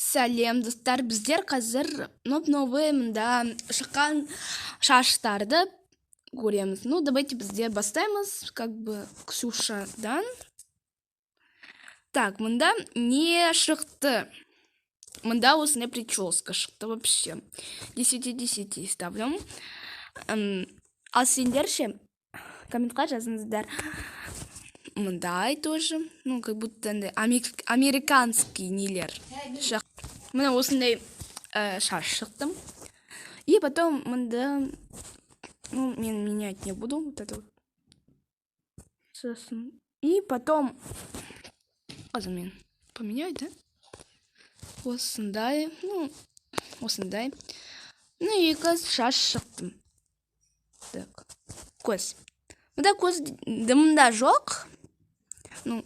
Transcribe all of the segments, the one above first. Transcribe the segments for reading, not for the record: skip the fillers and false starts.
Сәлем достар, біздер қазір новый мында шыққан шаштарды көреміз. Ну, давайте біздер бастаймыз, как бы Ксюшадан. Так, мында не шықты. Мында осындай прическа шықты вообще. 10/10 ставлю. Ал сендер ше комментқа жазыңыздар. Мындай тоже, ну, как будто американский нелер. Мына осындай шаш шықты. И потом мында, ну, мен менять не буду, вот это вот. И потом, мен поменять, да? Осындай, ну, осындай. Ну, и шаш шықты. Так, көз. Мында көз, дымында жоқ. Ну,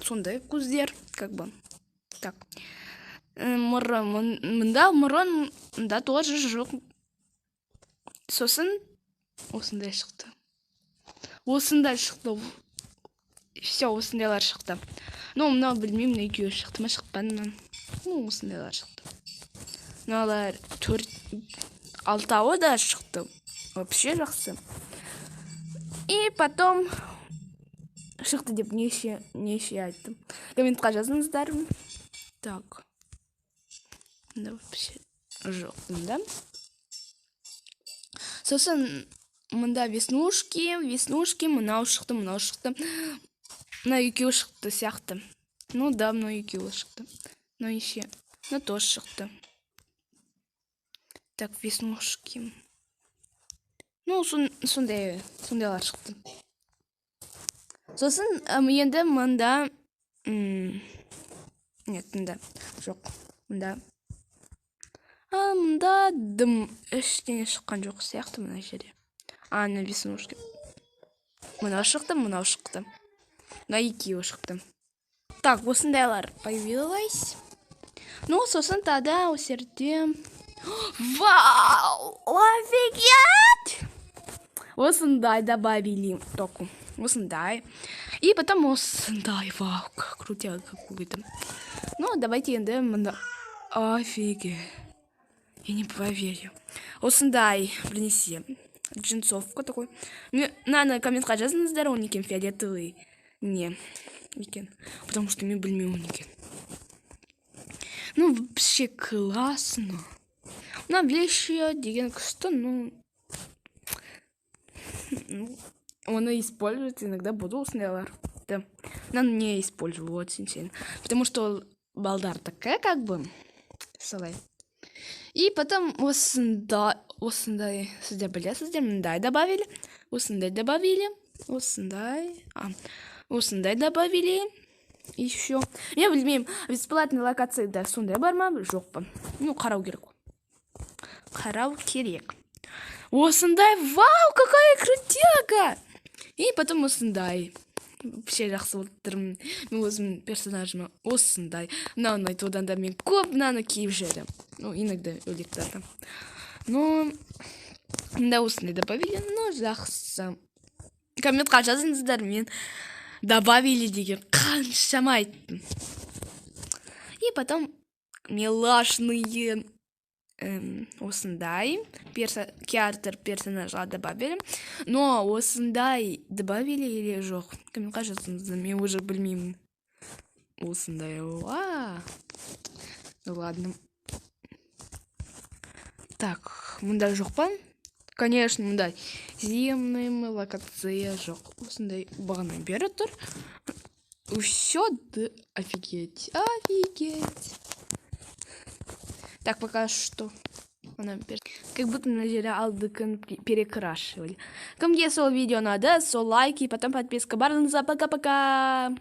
сондай көздер, как бы, так. Мында мұрын, мында тоже жоқ. Сосын, осындай шықты. Осындай шықты. Все, осындайлар шықты. Ну, мына білмеймін, екеуі шықты ма, шықпады ма. Ну, осындайлар шықты. Мыналар 4-6 да шықты. Вообще жақсы. И потом шықты деп неше айттым. Комментқа жазыңыздар. Так. Да, вообще жоқ, да? Сосын мында веснушки, мынау шықты. Мына екеуі шықты сияқты. Ну да, мына екеуі шықты. Но еще, мына тоже шықты. Так, веснушки. Ну, сондайлар шықты. Сосын енді мында... Нет, мында жоқ. Мында дым ештеңе шыққан жоқ сияқты мына жерде. Мына веснушки. Мынау шықты. Мына екеуі шықты. Так, осындайлар появилась. Ну, сосын тада осы жерде... Вау! Офигеть! Осындай добавили току. Осындай. И потом осындай. Вау, как крутяк какой-то. Ну, давайте енді мында... Офигеть. Я не поверю. Осындай принеси. Джинсовка такой. Надо комментқа жазыңыздар, он екен фиолетовый. Не, екен. Потому что мен білмеймін екен. Ну, вообще классно. На вещи деген күшті, ну, оны использовать иногда буду осындайлар. Да. Надо не использовать очень сильно. Потому что балдар такая, как бы, солай. И потом осындай, сіздер білесіздер, мындай добавили, осындай добавили, осындай добавили, и все. Я білмеймін, бесплатный локацияда сондай бар ма, жоқ па? Ну, қарау керек. Осындай, вау, какая крутяга! И потом осындай. Вообще жақсы болып тұрмын. Мен өзім персонажыма осындай. Мынаны айтудан да мен көп мынаны киіп жүрдім. Ну, иногда өлектарда. Ну, мында осындай добавили, ну, жақсы. Комментқа жазыңыздар, мен добавили деген қаншама айттым. И потом милашные осындай театр персонажға добавили. Но осындай добавили или жоқ? Комментқа жазыңыздар, мен уже білмеймін. Осындай, ну ладно. Так, мында жоқ па? Конечно, мында земный локация жоқ. Осындай бағана бері тұр. Все, да, офигеть. Так, пока что как будто на жере алдыкын перекрашивали. Кімге сол видео надо, сол лайк и потом подписка. Барлығыңызға пока-пока.